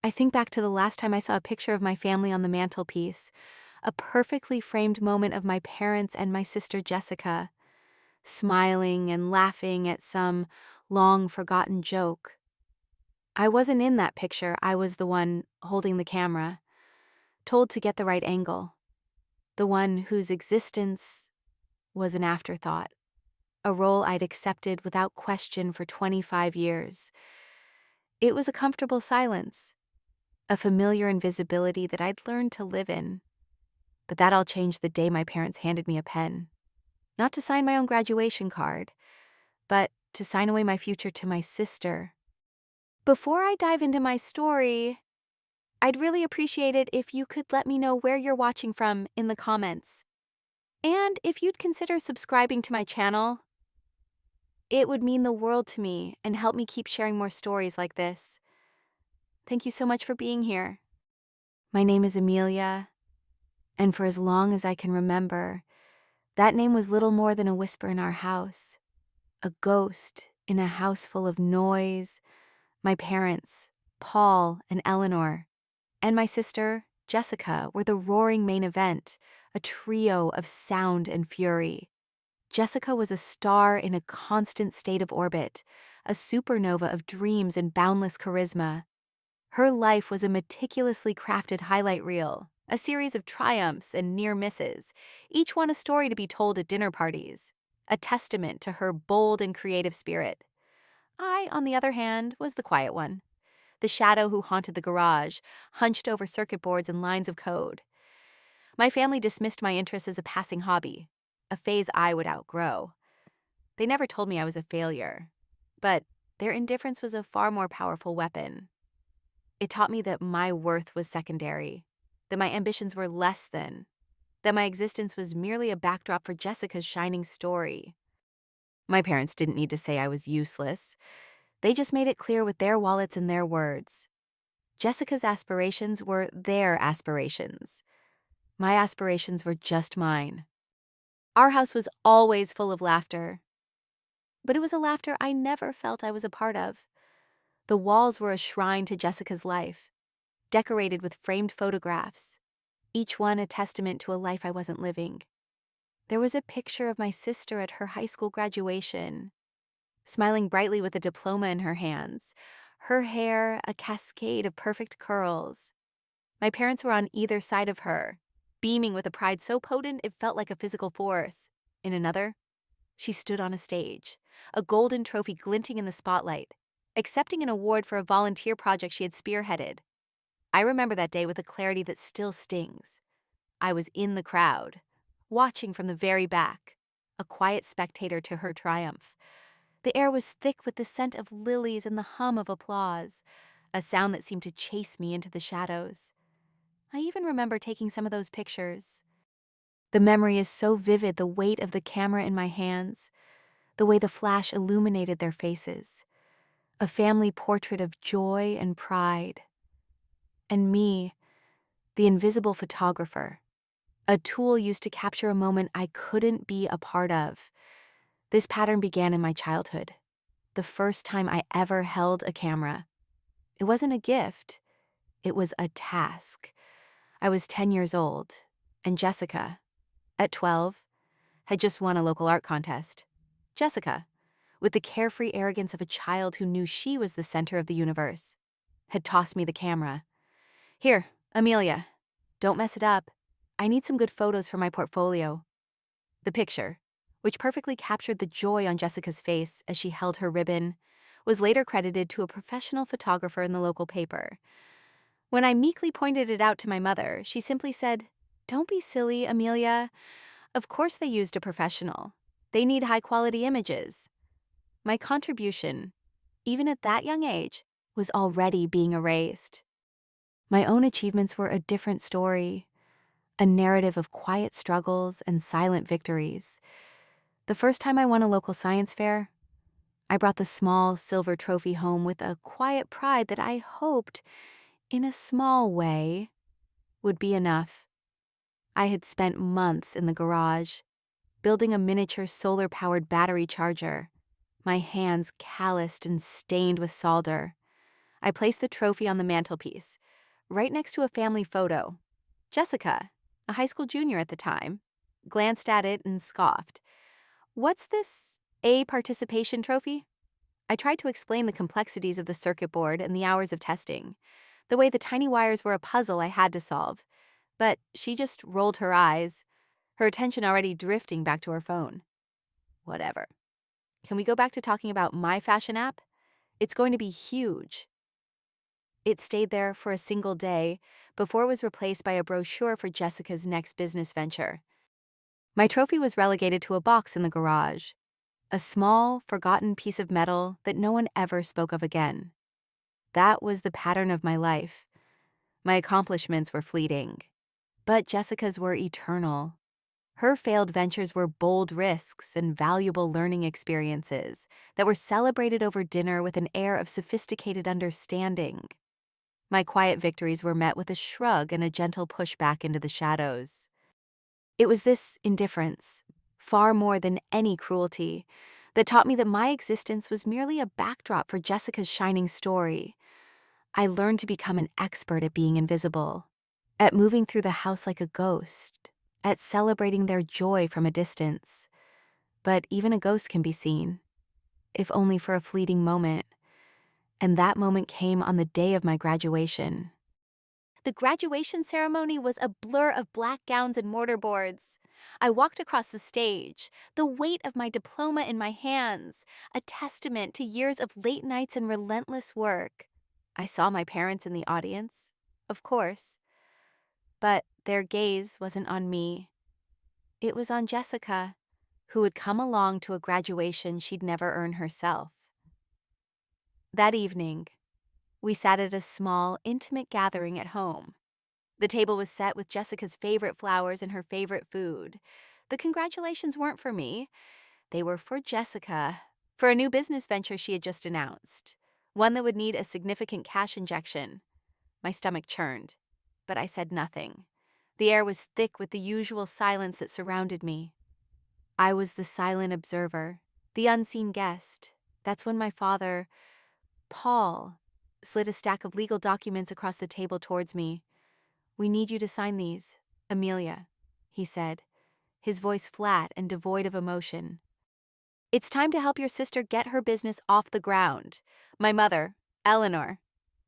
I think back to the last time I saw a picture of my family on the mantelpiece, a perfectly framed moment of my parents and my sister Jessica, smiling and laughing at some long forgotten joke. I wasn't in that picture, I was the one holding the camera, told to get the right angle, the one whose existence was an afterthought, a role I'd accepted without question for 25 years. It was a comfortable silence, a familiar invisibility that I'd learned to live in. But that all changed the day my parents handed me a pen. Not to sign my own graduation card, but to sign away my future to my sister. Before I dive into my story, I'd really appreciate it if you could let me know where you're watching from in the comments. And if you'd consider subscribing to my channel, it would mean the world to me and help me keep sharing more stories like this. Thank you so much for being here. My name is Amelia, and for as long as I can remember, that name was little more than a whisper in our house, a ghost in a house full of noise. My parents, Paul and Eleanor, and my sister, Jessica, were the roaring main event, a trio of sound and fury. Jessica was a star in a constant state of orbit, a supernova of dreams and boundless charisma. Her life was a meticulously crafted highlight reel, a series of triumphs and near misses, each one a story to be told at dinner parties, a testament to her bold and creative spirit. I, on the other hand, was the quiet one, the shadow who haunted the garage, hunched over circuit boards and lines of code. My family dismissed my interests as a passing hobby, a phase I would outgrow. They never told me I was a failure, but their indifference was a far more powerful weapon. It taught me that my worth was secondary, that my ambitions were less than, that my existence was merely a backdrop for Jessica's shining story. My parents didn't need to say I was useless. They just made it clear with their wallets and their words. Jessica's aspirations were their aspirations. My aspirations were just mine. Our house was always full of laughter, but it was a laughter I never felt I was a part of. The walls were a shrine to Jessica's life, decorated with framed photographs, each one a testament to a life I wasn't living. There was a picture of my sister at her high school graduation, smiling brightly with a diploma in her hands, her hair a cascade of perfect curls. My parents were on either side of her, beaming with a pride so potent it felt like a physical force. In another, she stood on a stage, a golden trophy glinting in the spotlight, accepting an award for a volunteer project she had spearheaded. I remember that day with a clarity that still stings. I was in the crowd, watching from the very back, a quiet spectator to her triumph. The air was thick with the scent of lilies and the hum of applause, a sound that seemed to chase me into the shadows. I even remember taking some of those pictures. The memory is so vivid, the weight of the camera in my hands, the way the flash illuminated their faces, a family portrait of joy and pride. And me, the invisible photographer, a tool used to capture a moment I couldn't be a part of. This pattern began in my childhood, the first time I ever held a camera. It wasn't a gift, it was a task. I was 10 years old, and Jessica, at 12, had just won a local art contest. Jessica, with the carefree arrogance of a child who knew she was the center of the universe, had tossed me the camera. Here, Amelia, don't mess it up. I need some good photos for my portfolio. The picture, which perfectly captured the joy on Jessica's face as she held her ribbon, was later credited to a professional photographer in the local paper. When I meekly pointed it out to my mother, she simply said, "Don't be silly, Amelia. Of course they used a professional. They need high-quality images." My contribution, even at that young age, was already being erased. My own achievements were a different story, a narrative of quiet struggles and silent victories. The first time I won a local science fair, I brought the small silver trophy home with a quiet pride that I hoped, in a small way, would be enough. I had spent months in the garage, building a miniature solar-powered battery charger, my hands calloused and stained with solder. I placed the trophy on the mantelpiece, right next to a family photo. Jessica, a high school junior at the time, glanced at it and scoffed. "What's this A participation trophy?" I tried to explain the complexities of the circuit board and the hours of testing, the way the tiny wires were a puzzle I had to solve. But she just rolled her eyes, her attention already drifting back to her phone. Whatever. Can we go back to talking about my fashion app? It's going to be huge. It stayed there for a single day before it was replaced by a brochure for Jessica's next business venture. My trophy was relegated to a box in the garage, a small, forgotten piece of metal that no one ever spoke of again. That was the pattern of my life. My accomplishments were fleeting, but Jessica's were eternal. Her failed ventures were bold risks and valuable learning experiences that were celebrated over dinner with an air of sophisticated understanding. My quiet victories were met with a shrug and a gentle push back into the shadows. It was this indifference, far more than any cruelty, that taught me that my existence was merely a backdrop for Jessica's shining story. I learned to become an expert at being invisible, at moving through the house like a ghost, at celebrating their joy from a distance. But even a ghost can be seen, if only for a fleeting moment. And that moment came on the day of my graduation. The graduation ceremony was a blur of black gowns and mortarboards. I walked across the stage, the weight of my diploma in my hands, a testament to years of late nights and relentless work. I saw my parents in the audience, of course, but their gaze wasn't on me. It was on Jessica, who had come along to a graduation she'd never earned herself. That evening, we sat at a small, intimate gathering at home. The table was set with Jessica's favorite flowers and her favorite food. The congratulations weren't for me. They were for Jessica, for a new business venture she had just announced, one that would need a significant cash injection. My stomach churned, but I said nothing. The air was thick with the usual silence that surrounded me. I was the silent observer, the unseen guest. That's when my father, Paul, slid a stack of legal documents across the table towards me. "We need you to sign these, Amelia," he said, his voice flat and devoid of emotion. "It's time to help your sister get her business off the ground." My mother, Eleanor,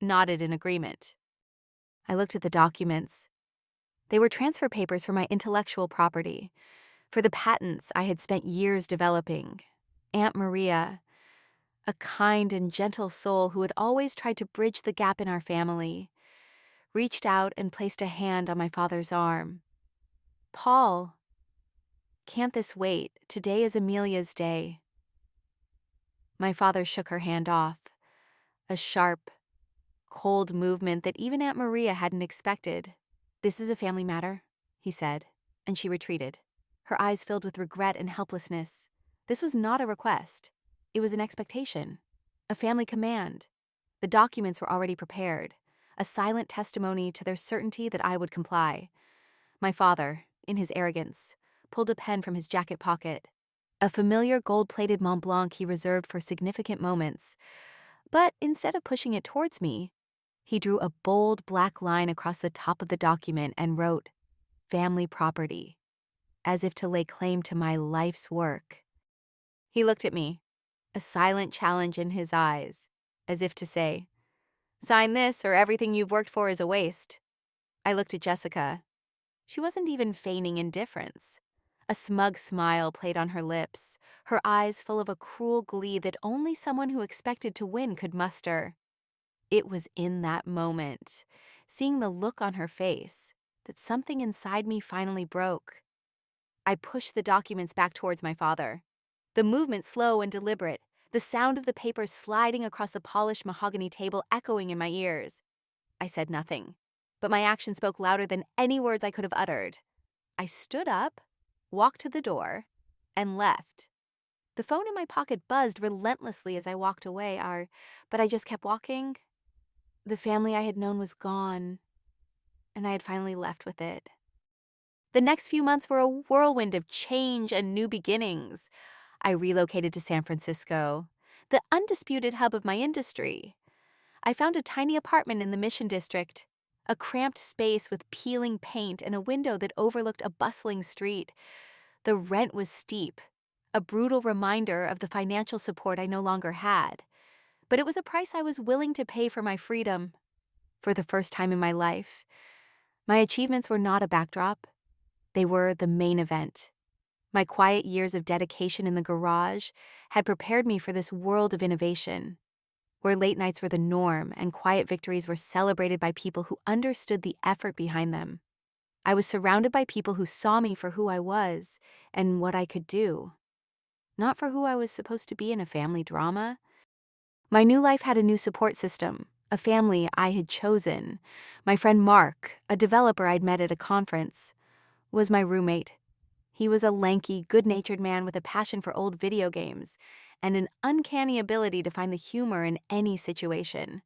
nodded in agreement. I looked at the documents. They were transfer papers for my intellectual property, for the patents I had spent years developing. Aunt Maria, a kind and gentle soul who had always tried to bridge the gap in our family, reached out and placed a hand on my father's arm. "Paul, can't this wait? Today is Amelia's day." My father shook her hand off, a sharp, cold movement that even Aunt Maria hadn't expected. "This is a family matter," he said, and she retreated, her eyes filled with regret and helplessness. This was not a request. It was an expectation, a family command. The documents were already prepared, a silent testimony to their certainty that I would comply. My father, in his arrogance, pulled a pen from his jacket pocket, a familiar gold-plated Mont Blanc he reserved for significant moments. But instead of pushing it towards me, he drew a bold black line across the top of the document and wrote, "Family property," as if to lay claim to my life's work. He looked at me, a silent challenge in his eyes, as if to say, "Sign this or everything you've worked for is a waste." I looked at Jessica. She wasn't even feigning indifference. A smug smile played on her lips, her eyes full of a cruel glee that only someone who expected to win could muster. It was in that moment, seeing the look on her face, that something inside me finally broke. I pushed the documents back towards my father, the movement slow and deliberate, the sound of the papers sliding across the polished mahogany table echoing in my ears. I said nothing, but my action spoke louder than any words I could have uttered. I stood up, walked to the door, and left. The phone in my pocket buzzed relentlessly as I walked away, but I just kept walking. The family I had known was gone, and I had finally left with it. The next few months were a whirlwind of change and new beginnings. I relocated to San Francisco, the undisputed hub of my industry. I found a tiny apartment in the Mission District, a cramped space with peeling paint and a window that overlooked a bustling street. The rent was steep, a brutal reminder of the financial support I no longer had. But it was a price I was willing to pay for my freedom. For the first time in my life, my achievements were not a backdrop. They were the main event. My quiet years of dedication in the garage had prepared me for this world of innovation, where late nights were the norm and quiet victories were celebrated by people who understood the effort behind them. I was surrounded by people who saw me for who I was and what I could do, not for who I was supposed to be in a family drama. My new life had a new support system, a family I had chosen. My friend Mark, a developer I'd met at a conference, was my roommate. He was a lanky, good-natured man with a passion for old video games and an uncanny ability to find the humor in any situation.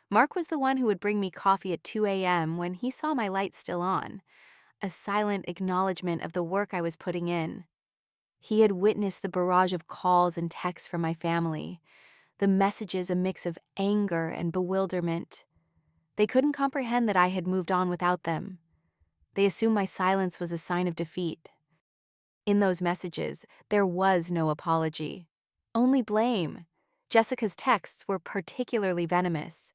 Mark was the one who would bring me coffee at 2 a.m. when he saw my light still on, a silent acknowledgement of the work I was putting in. He had witnessed the barrage of calls and texts from my family, the messages a mix of anger and bewilderment. They couldn't comprehend that I had moved on without them. They assumed my silence was a sign of defeat. In those messages, there was no apology, only blame. Jessica's texts were particularly venomous.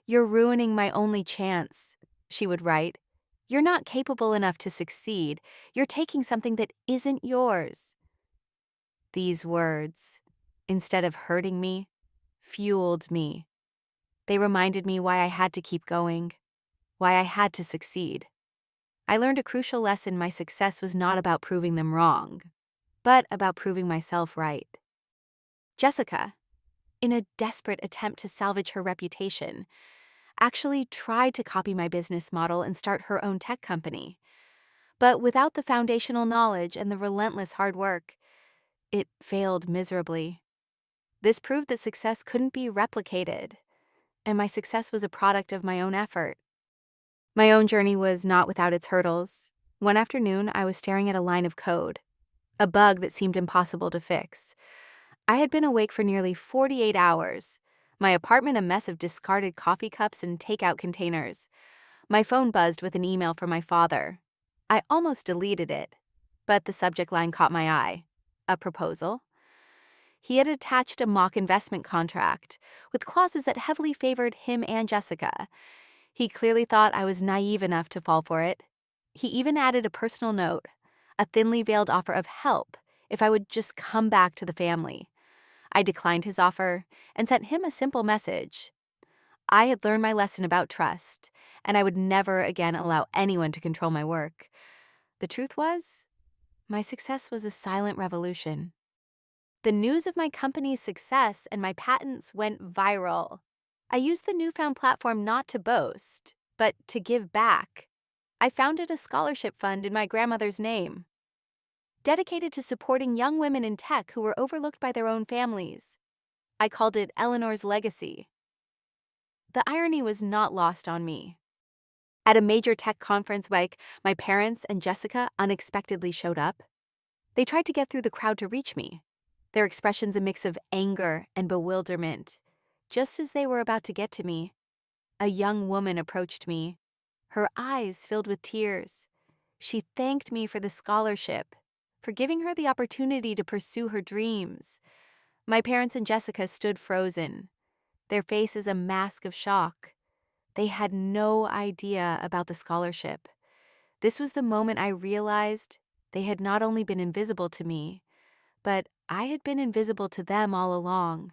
"You're ruining my only chance," she would write. "You're not capable enough to succeed. You're taking something that isn't yours." These words, instead of hurting me, fueled me. They reminded me why I had to keep going, why I had to succeed. I learned a crucial lesson: my success was not about proving them wrong, but about proving myself right. Jessica, in a desperate attempt to salvage her reputation, actually tried to copy my business model and start her own tech company. But without the foundational knowledge and the relentless hard work, it failed miserably. This proved that success couldn't be replicated, and my success was a product of my own effort. My own journey was not without its hurdles. One afternoon, I was staring at a line of code, a bug that seemed impossible to fix. I had been awake for nearly 48 hours, my apartment a mess of discarded coffee cups and takeout containers. My phone buzzed with an email from my father. I almost deleted it, but the subject line caught my eye. A proposal? He had attached a mock investment contract with clauses that heavily favored him and Jessica. He clearly thought I was naive enough to fall for it. He even added a personal note, a thinly veiled offer of help if I would just come back to the family. I declined his offer and sent him a simple message. I had learned my lesson about trust, and I would never again allow anyone to control my work. The truth was, my success was a silent revolution. The news of my company's success and my patents went viral. I used the newfound platform not to boast, but to give back. I founded a scholarship fund in my grandmother's name, dedicated to supporting young women in tech who were overlooked by their own families. I called it Eleanor's Legacy. The irony was not lost on me. At a major tech conference week, my parents and Jessica unexpectedly showed up. They tried to get through the crowd to reach me, their expressions a mix of anger and bewilderment. Just as they were about to get to me, a young woman approached me, her eyes filled with tears. She thanked me for the scholarship, for giving her the opportunity to pursue her dreams. My parents and Jessica stood frozen, their faces a mask of shock. They had no idea about the scholarship. This was the moment I realized they had not only been invisible to me, but I had been invisible to them all along.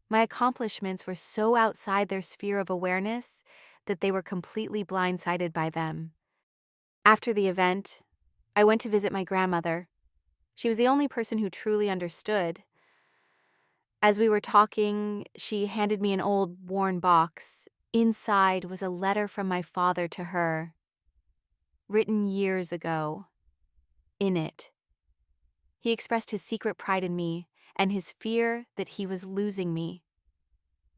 My accomplishments were so outside their sphere of awareness that they were completely blindsided by them. After the event, I went to visit my grandmother. She was the only person who truly understood. As we were talking, she handed me an old, worn box. Inside was a letter from my father to her, written years ago. In it, he expressed his secret pride in me and his fear that he was losing me.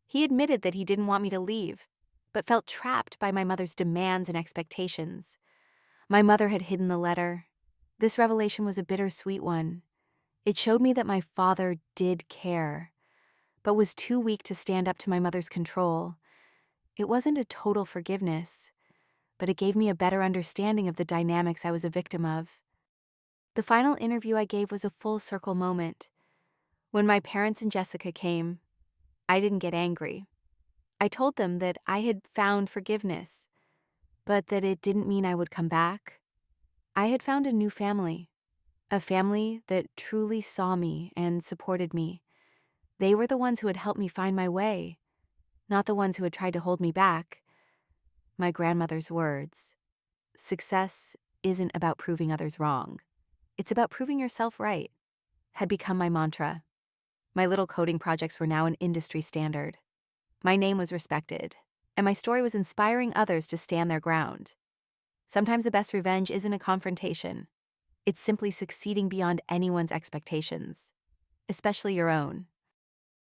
He admitted that he didn't want me to leave, but felt trapped by my mother's demands and expectations. My mother had hidden the letter. This revelation was a bittersweet one. It showed me that my father did care, but was too weak to stand up to my mother's control. It wasn't a total forgiveness, but it gave me a better understanding of the dynamics I was a victim of. The final interview I gave was a full circle moment. When my parents and Jessica came, I didn't get angry. I told them that I had found forgiveness, but that it didn't mean I would come back. I had found a new family, a family that truly saw me and supported me. They were the ones who had helped me find my way, not the ones who had tried to hold me back. My grandmother's words, "Success isn't about proving others wrong. It's about proving yourself right," had become my mantra. My little coding projects were now an industry standard. My name was respected, and my story was inspiring others to stand their ground. Sometimes the best revenge isn't a confrontation. It's simply succeeding beyond anyone's expectations, especially your own.